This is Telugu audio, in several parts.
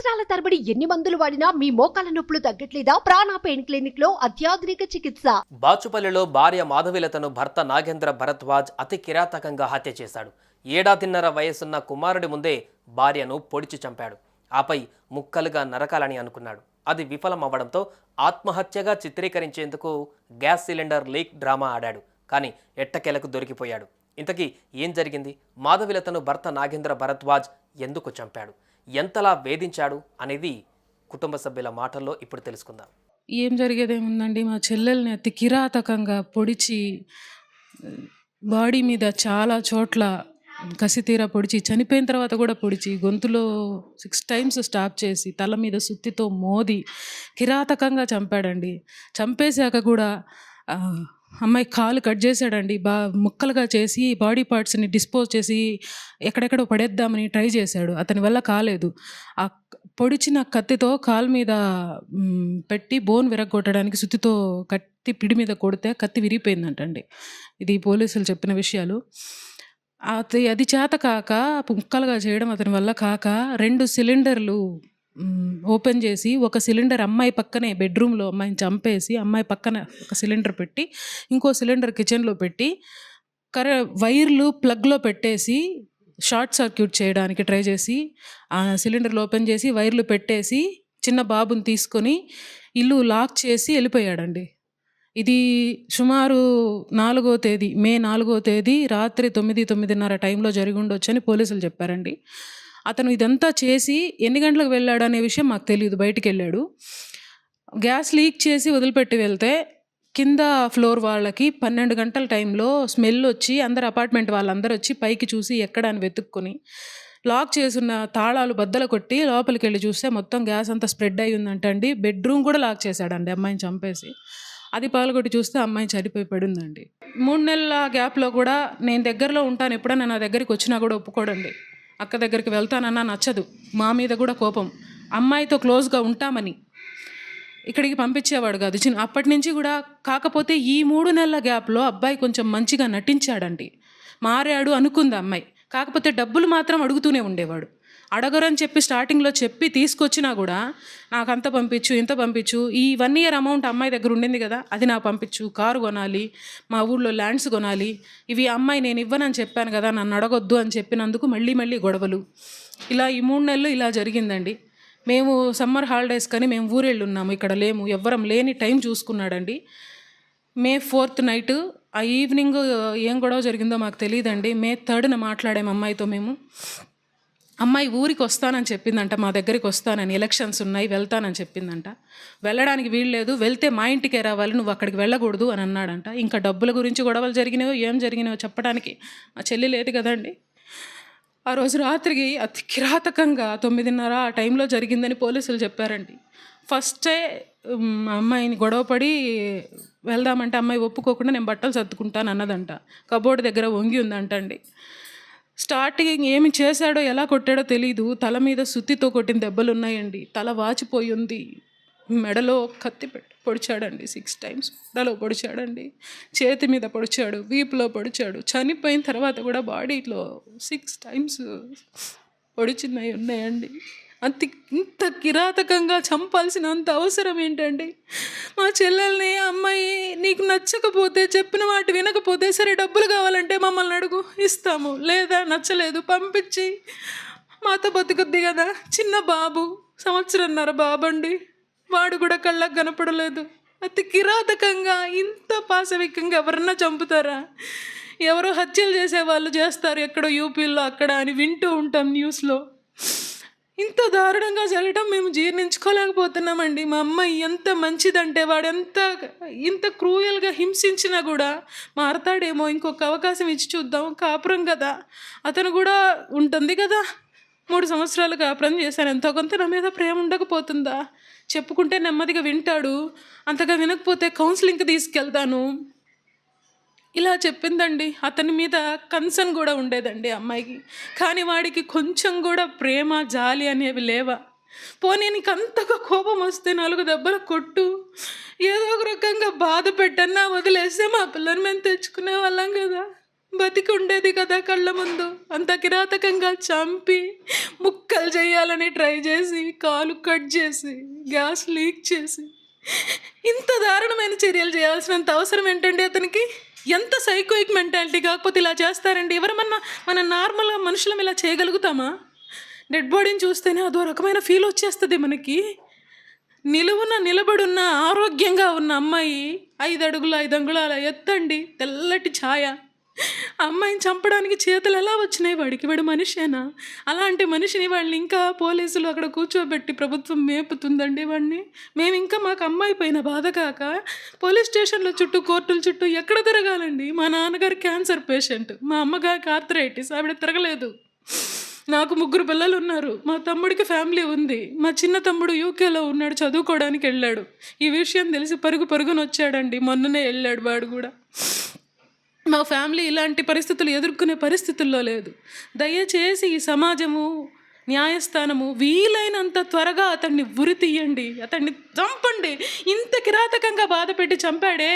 సంవత్సరాల తరబడి ఎన్ని మందులు వాడినా మీ మోకాల నొప్పులు తగ్గట్లేదా? ప్రాణ పెయిన్ క్లినిక్ లో అత్యాధునిక చికిత్స. బాచుపల్లిలో భార్య మాధవిలతను భర్త నాగేంద్ర భరద్వాజ్ అతి కిరాతకంగా హత్య చేశాడు. ఏడాదిన్నర వయసున్న కుమారుడి ముందే భార్యను పొడిచి చంపాడు. ఆపై ముక్కలుగా నరకాలని అనుకున్నాడు. అది విఫలం అవ్వడంతో ఆత్మహత్యగా చిత్రీకరించేందుకు గ్యాస్ సిలిండర్ లీక్ డ్రామా ఆడాడు. కానీ ఎట్టకేలకు దొరికిపోయాడు. ఇంతకీ ఏం జరిగింది? మాధవిలతను భర్త నాగేంద్ర భరద్వాజ్ ఎందుకు చంపాడు, ఎంతలా వేధించాడు అనేది కుటుంబ సభ్యుల మాటల్లో ఇప్పుడు తెలుసుకుందాం. ఏం జరిగేదేముందండి, మా చెల్లెల్ని అతి కిరాతకంగా పొడిచి బాడీ మీద చాలా చోట్ల కసితీరా పొడిచి, చనిపోయిన తర్వాత కూడా పొడిచి, గొంతులో 6 times స్టాప్ చేసి, తల మీద సుత్తితో మోది కిరాతకంగా చంపాడండి. చంపేశాక కూడా అమ్మాయి కాలు కట్ చేశాడండి. ముక్కలుగా చేసి బాడీ పార్ట్స్ని డిస్పోజ్ చేసి ఎక్కడెక్కడో పడేద్దామని ట్రై చేశాడు. అతని వల్ల కాలేదు. ఆ పొడిచిన కత్తితో కాలు మీద పెట్టి బోన్ విరగొట్టడానికి సుత్తితో కత్తి పిడి మీద కొడితే కత్తి విరిగిపోయిందంటండి. ఇది పోలీసులు చెప్పిన విషయాలు. అది చేత కాక, ముక్కలుగా చేయడం అతని వల్ల కాక, 2 సిలిండర్లు ఓపెన్ చేసి, ఒక సిలిండర్ అమ్మాయి పక్కనే బెడ్రూమ్లో అమ్మాయిని చంపేసి, అమ్మాయి పక్కన ఒక సిలిండర్ పెట్టి, ఇంకో సిలిండర్ కిచెన్లో పెట్టి, వైర్లు ప్లగ్లో పెట్టేసి షార్ట్ సర్క్యూట్ చేయడానికి ట్రై చేసి, ఆ సిలిండర్లు ఓపెన్ చేసి వైర్లు పెట్టేసి చిన్న బాబుని తీసుకొని ఇల్లు లాక్ చేసి వెళ్ళిపోయాడండి. ఇది సుమారు 4వ తేదీ, మే 4వ తేదీ రాత్రి 9-9:30 టైంలో జరిగి ఉండొచ్చని పోలీసులు చెప్పారండి. అతను ఇదంతా చేసి ఎన్ని గంటలకు వెళ్ళాడు అనే విషయం మాకు తెలియదు. బయటికి వెళ్ళాడు. గ్యాస్ లీక్ చేసి వదిలిపెట్టి వెళ్తే కింద ఫ్లోర్ వాళ్ళకి 12 గంటల టైంలో స్మెల్ వచ్చి, అందరు అపార్ట్మెంట్ వాళ్ళందరూ వచ్చి పైకి చూసి ఎక్కడ అని వెతుక్కొని, లాక్ చేసున్న తాళాలు బద్దలు కొట్టి లోపలికి వెళ్ళి చూస్తే మొత్తం గ్యాస్ అంతా స్ప్రెడ్ అయ్యి ఉందంటండి. బెడ్రూమ్ కూడా లాక్ చేశాడండి అమ్మాయిని చంపేసి. అది పాల్గొట్టి చూస్తే అమ్మాయి చనిపోయి పడిందండి. 3 నెలల గ్యాప్లో కూడా నేను దగ్గరలో ఉంటాను, ఎప్పుడన్నా నా దగ్గరికి వచ్చినా కూడా ఒప్పుకోడండి. అక్క దగ్గరికి వెళ్తానన్నా నచ్చదు. మా మీద కూడా కోపం. అమ్మాయితో క్లోజ్గా ఉంటామని ఇక్కడికి పంపించేవాడు కాదు అప్పటి నుంచి కూడా. కాకపోతే ఈ 3 నెలల గ్యాప్లో అబ్బాయి కొంచెం మంచిగా నటించాడండి. మారాడు అనుకుంది అమ్మాయి. కాకపోతే డబ్బులు మాత్రం అడుగుతూనే ఉండేవాడు. అడగరని చెప్పి స్టార్టింగ్లో చెప్పి తీసుకొచ్చినా కూడా, నాకు అంత పంపించు, ఇంత పంపించు, ఈ 1 year అమౌంట్ అమ్మాయి దగ్గర ఉండింది కదా, అది నాకు పంపించు, కారు కొనాలి, మా ఊళ్ళో ల్యాండ్స్ కొనాలి, ఇవి అమ్మాయి నేను ఇవ్వనని చెప్పాను కదా, నన్ను అడగొద్దు అని చెప్పినందుకు మళ్ళీ గొడవలు. ఇలా ఈ 3 నెలలు ఇలా జరిగిందండి. మేము సమ్మర్ హాలిడేస్ కానీ మేము ఊరెళ్ళి ఉన్నాము, ఇక్కడ లేము, ఎవ్వరం లేని టైం చూసుకున్నాడండి. మే 4th నైట్, ఆ ఈవినింగ్ ఏం గొడవ జరిగిందో మాకు తెలియదండి. మే 3rd మాట్లాడాము అమ్మాయితో మేము. అమ్మాయి ఊరికి వస్తానని చెప్పిందంట, మా దగ్గరికి వస్తానని, ఎలక్షన్స్ ఉన్నాయి వెళ్తానని చెప్పిందంట. వెళ్ళడానికి వీల్లేదు, వెళ్తే మా ఇంటికే రావాలి, నువ్వు అక్కడికి వెళ్ళకూడదు అని అన్నాడంట. ఇంకా డబ్బుల గురించి గొడవలు జరిగినాయో ఏం జరిగినాయో చెప్పడానికి మా చెల్లి లేదు కదండి. ఆ రోజు రాత్రికి అతి కిరాతకంగా 9:30 ఆ టైంలో జరిగిందని పోలీసులు చెప్పారండి. ఫస్టే అమ్మాయిని గొడవపడి వెళ్దామంటే అమ్మాయి ఒప్పుకోకుండా నేను బట్టలు సర్దుకుంటాను అన్నదంట. కబోర్డ్ దగ్గర వంగి ఉందంట అండి. స్టార్టింగ్ ఏమి చేశాడో, ఎలా కొట్టాడో తెలీదు. తల మీద సుత్తితో కొట్టిన దెబ్బలు ఉన్నాయండి. తల వాచిపోయి ఉంది. మెడలో కత్తి పెట్టి పొడిచాడండి 6 times. మెడలో పొడిచాడండి, చేతి మీద పొడిచాడు, వీపులో పొడిచాడు. చనిపోయిన తర్వాత కూడా బాడీలో 6 times పొడిచినవి ఉన్నాయండి. ఇంత కిరాతకంగా చంపాల్సినంత అవసరం ఏంటండి? మా చెల్లెల్ని, అమ్మాయి నీకు నచ్చకపోతే, చెప్పిన మాట వినకపోతే, సరే డబ్బులు కావాలంటే మమ్మల్ని అడుగు, ఇస్తాము, లేదా నచ్చలేదు పంపించి మాతో బతుకుద్ది కదా. చిన్న బాబు, 1.5 బాబండి, వాడు కూడా కళ్ళకు కనపడలేదు. అతి కిరాతకంగా, ఇంత పాశవికంగా ఎవరన్నా చంపుతారా? ఎవరో హత్యలు చేసేవాళ్ళు చేస్తారు ఎక్కడో యూపీలో అక్కడ అని వింటూ ఉంటాం న్యూస్లో. ఇంత దారుణంగా జరగడం మేము జీర్ణించుకోలేకపోతున్నామండి. మా అమ్మాయి ఎంత మంచిదంటే, ఇంత క్రూయల్గా హింసించినా కూడా మారతాడేమో, ఇంకొక అవకాశం ఇచ్చి చూద్దాం, కాపురం కదా, అతను కూడా ఉంటుంది కదా, 3 సంవత్సరాలు కాపురం చేశాను, ఎంతో కొంత నా మీద ప్రేమ ఉండకపోతుందా, చెప్పుకుంటే నెమ్మదిగా వింటాడు, అంతగా వినకపోతే కౌన్సిలింగ్కి తీసుకెళ్తాను, ఇలా చెప్పిందండి. అతని మీద కన్సర్న్ కూడా ఉండేదండి అమ్మాయికి. కానీ వాడికి కొంచెం కూడా ప్రేమ, జాలి అనేవి లేవా? పోనీ నీకు అంతగా కోపం వస్తే 4 దెబ్బలు కొట్టు, ఏదో ఒక రకంగా బాధ పెట్టన్నా వదిలేస్తే మా పిల్లని మేము తెచ్చుకునే వాళ్ళం కదా. బతికి ఉండేది కదా కళ్ళ ముందు. అంత కిరాతకంగా చంపి ముక్కలు చేయాలని ట్రై చేసి, కాలు కట్ చేసి, గ్యాస్ లీక్ చేసి, ఇంత దారుణమైన చర్యలు చేయాల్సినంత అవసరం ఏంటండి అతనికి? ఎంత సైకోయిక్ మెంటాలిటీ కాకపోతే ఇలా చేస్తారండి? ఎవరమన్నా మన నార్మల్గా మనుషులం ఇలా చేయగలుగుతామా? డెడ్ బాడీని చూస్తేనే అదో రకమైన ఫీల్ వచ్చేస్తుంది మనకి. నిలువున నిలబడున్న ఆరోగ్యంగా ఉన్న అమ్మాయి 5 అడుగులు 5 అంగుళాల ఎత్తండి, తెల్లటి ఛాయ. అమ్మాయిని చంపడానికి చేతులు ఎలా వచ్చినాయి వాడికి? వాడు మనిషేనా? అలాంటి మనిషిని వాళ్ళని ఇంకా పోలీసులు అక్కడ కూర్చోబెట్టి ప్రభుత్వం మేపుతుందండి వాడిని. మేము ఇంకా మాకు అమ్మాయి పైన బాధ కాక పోలీస్ స్టేషన్ల చుట్టూ, కోర్టుల చుట్టూ ఎక్కడ తిరగాలండి? మా నాన్నగారు క్యాన్సర్ పేషెంట్, మా అమ్మగారికి ఆర్థరైటిస్, ఆవిడ తిరగలేదు. నాకు 3 పిల్లలు ఉన్నారు. మా తమ్ముడికి ఫ్యామిలీ ఉంది. మా చిన్న తమ్ముడు యూకేలో ఉన్నాడు, చదువుకోవడానికి వెళ్ళాడు. ఈ విషయం తెలిసి పరుగున వచ్చాడండి. మొన్ననే వెళ్ళాడు వాడు కూడా. మా ఫ్యామిలీ ఇలాంటి పరిస్థితులు ఎదుర్కొనే పరిస్థితుల్లో లేదు. దయచేసి ఈ సమాజము, న్యాయస్థానము వీలైనంత త్వరగా అతన్ని ఉరి తీయండి, అతన్ని చంపండి. ఇంత కిరాతకంగా బాధ పెట్టి చంపాడే,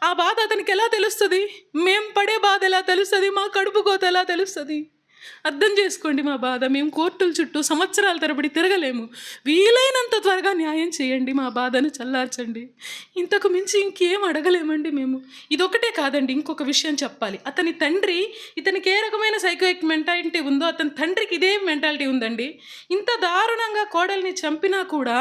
ఆ బాధ అతనికి ఎలా తెలుస్తుంది? మేము పడే బాధ ఎలా తెలుస్తుంది? మా కడుపు కోత ఎలా తెలుస్తుంది? అర్థం చేసుకోండి మా బాధ. మేము కోర్టుల చుట్టూ సంవత్సరాల తరబడి తిరగలేము. వీలైనంత త్వరగా న్యాయం చేయండి, మా బాధను చల్లార్చండి. ఇంతకు మించి ఇంకేం అడగలేమండి మేము. ఇదొకటే కాదండి, ఇంకొక విషయం చెప్పాలి. అతని తండ్రి, ఇతనికి ఏ రకమైన సైకోయిక్ మెంటాలిటీ ఉందో అతని తండ్రికి ఇదే మెంటాలిటీ ఉందండి. ఇంత దారుణంగా కోడల్ని చంపినా కూడా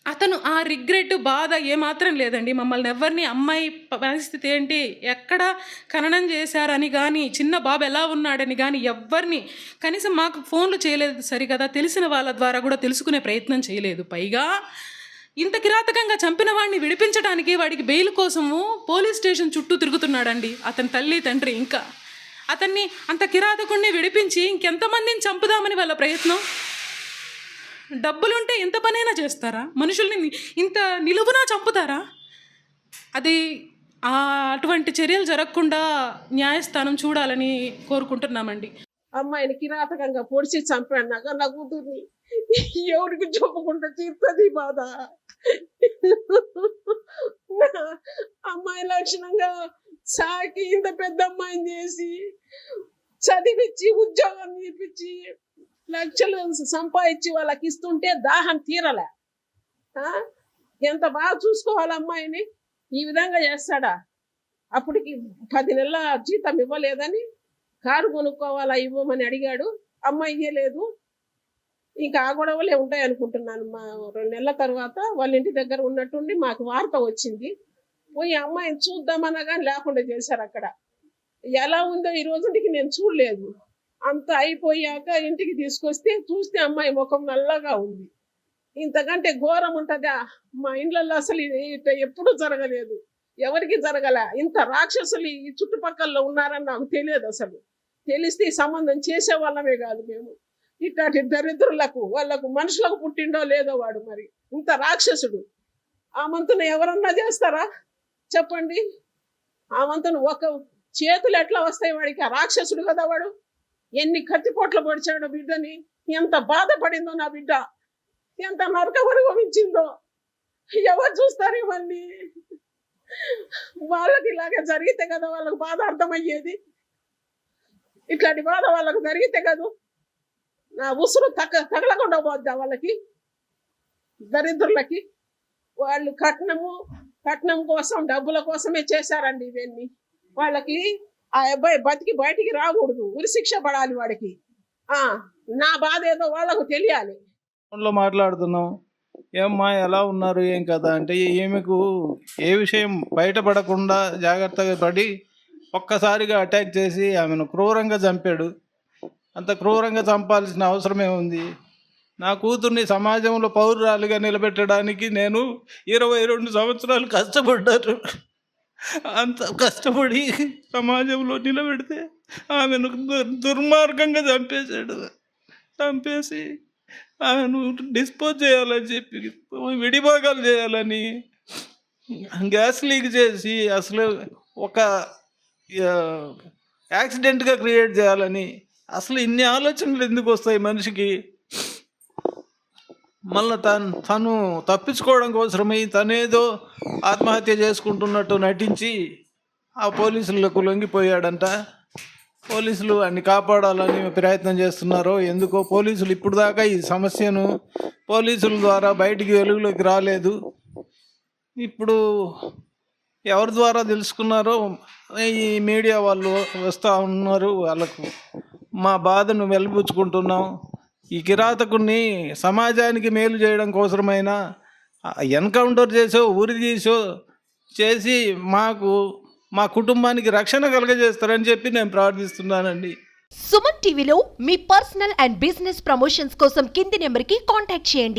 అతను ఆ రిగ్రెట్, బాధ ఏమాత్రం లేదండి. మమ్మల్ని ఎవరిని, అమ్మాయి పరిస్థితి ఏంటి, ఎక్కడ ఖననం చేశారని కానీ, చిన్న బాబు ఎలా ఉన్నాడని కానీ ఎవ్వరిని కనీసం మాకు ఫోన్లు చేయలేదు సరికదా, తెలిసిన వాళ్ళ ద్వారా కూడా తెలుసుకునే ప్రయత్నం చేయలేదు. పైగా ఇంత కిరాతకంగా చంపిన వాడిని విడిపించడానికి వాడికి బెయిల్ కోసము పోలీస్ స్టేషన్ చుట్టూ తిరుగుతున్నాడండి అతని తల్లి తండ్రి. ఇంకా అతన్ని, అంత కిరాతకుడిని విడిపించి ఇంకెంతమందిని చంపుదామని వాళ్ళ ప్రయత్నం. డబ్బులుంటే ఎంత పనైనా చేస్తారా? మనుషుల్ని ఇంత నిలువునా చంపుతారా? అది అటువంటి చర్యలు జరగకుండా న్యాయస్థానం చూడాలని కోరుకుంటున్నామండి. అమ్మాయిని కిరాతకంగా పొడిచి చంపాడు. నా కూతుర్ని ఎవరికి చెప్పకుండా తీరుతుంది బాధ. అమ్మాయి లక్షణంగా సాకి ఇంత పెద్ద అమ్మాయిని చేసి చదివించి ఉద్యోగం ఇప్పించి లక్షలు సంపాదించి వాళ్ళకి ఇస్తుంటే దాహం తీరలే. ఎంత బాగా చూసుకోవాలి అమ్మాయిని, ఈ విధంగా చేస్తాడా? అప్పటికి 10 నెలల జీతం ఇవ్వలేదని కారు కొనుక్కోవాలా ఇవ్వమని అడిగాడు. అమ్మాయి ఇవ్వలేదు. ఇంకా ఆ గొడవలే ఉంటాయి అనుకుంటున్నాను. మా 2 నెలల తర్వాత వాళ్ళ ఇంటి దగ్గర ఉన్నట్టుండి మాకు వార్త వచ్చింది. పోయి అమ్మాయిని చూద్దామన్నా కానీ లేకుండా చేశారు. అక్కడ ఎలా ఉందో ఈ రోజుకి నేను చూడలేదు. అంత అయిపోయాక ఇంటికి తీసుకొస్తే చూస్తే అమ్మాయి ముఖం నల్లగా ఉంది. ఇంతకంటే ఘోరం ఉంటుందా? మా ఇండ్లలో అసలు ఎప్పుడూ జరగలేదు, ఎవరికి జరగలే. ఇంత రాక్షసులు ఈ చుట్టుపక్కల ఉన్నారని నాకు తెలియదు. అసలు తెలిస్తే ఈ సంబంధం చేసే వాళ్ళమే కాదు మేము. ఇట్లాంటి దరిద్రులకు, వాళ్ళకు మనుషులకు పుట్టిండో లేదో వాడు. మరి ఇంత రాక్షసుడు. ఆ మంతును ఎవరన్నా చేస్తారా చెప్పండి? ఆ మంతును ఒక చేతులు ఎట్లా వస్తాయి వాడికి? ఆ రాక్షసుడు కదా వాడు. ఎన్ని కత్తిపోట్లు పొడిచాడో బిడ్డని, ఎంత బాధపడిందో నా బిడ్డ, ఎంత నరక అనుభవించిందో. ఎవరు చూస్తారు ఇవన్నీ? వాళ్ళకి ఇలాగే జరిగితే కదా వాళ్ళకు బాధ అర్థమయ్యేది. ఇట్లాంటి బాధ వాళ్ళకు జరిగితే కదా నా ఉసురు తగలకుండా పోద్దా వాళ్ళకి, దరిద్రులకి. వాళ్ళు కట్నం కోసం, డబ్బుల కోసమే చేశారండి ఇవన్నీ. వాళ్ళకి ఆ అబ్బాయి బతికి బయటికి రాకూడదు, ఉరి శిక్ష పడాలి వాడికి. నా బాధ ఏదో వాళ్ళకు తెలియాలి. ఫోన్లో మాట్లాడుతున్నాం, ఏమ్మా ఎలా ఉన్నారు ఏం కదా అంటే, ఈమెకు ఏ విషయం బయటపడకుండా జాగ్రత్తగా పడి ఒక్కసారిగా అటాక్ చేసి ఆమెను క్రూరంగా చంపాడు. అంత క్రూరంగా చంపాల్సిన అవసరమే ఉంది? నా కూతుర్ని సమాజంలో పౌరురాలుగా నిలబెట్టడానికి నేను 22 సంవత్సరాలు కష్టపడ్డాను. అంత కష్టపడి సమాజంలో నిలబెడితే ఆమెను దుర్మార్గంగా చంపేసి ఆమెను డిస్పోజ్ చేయాలని చెప్పి, విడిభాగాలు చేయాలని, గ్యాస్ లీక్ చేసి అసలు ఒక యాక్సిడెంట్గా క్రియేట్ చేయాలని, అసలు ఇన్ని ఆలోచనలు ఎందుకు వస్తాయి మనిషికి? మళ్ళీ తను తప్పించుకోవడం కోసమై తనేదో ఆత్మహత్య చేసుకుంటున్నట్టు నటించి ఆ పోలీసులకు లొంగిపోయాడంట. పోలీసులు అన్ని కాపాడాలని ప్రయత్నం చేస్తున్నారు. ఎందుకో పోలీసులు ఇప్పుడు దాకా ఈ సమస్యను పోలీసుల ద్వారా బయటికి వెలుగులోకి రాలేదు. ఇప్పుడు ఎవరి ద్వారా తెలుసుకున్నారో ఈ మీడియా వాళ్ళు వస్తూ ఉన్నారు. వాళ్ళకు మా బాధను వెలిబుచ్చుకుంటున్నాం. ఈ కిరాతకుడిని సమాజానికి మేలు చేయడం కోసమైనా ఎన్కౌంటర్ చేసో ఉరి తీసో చేసి మా కుటుంబానికి రక్షణ కలుగజేస్తారని చెప్పి నేను ప్రార్థిస్తున్నానండి. సుమన్ టీవీలో మీ పర్సనల్ అండ్ బిజినెస్ ప్రమోషన్స్ కోసం కింది నెంబర్కి కాంటాక్ట్ చేయండి.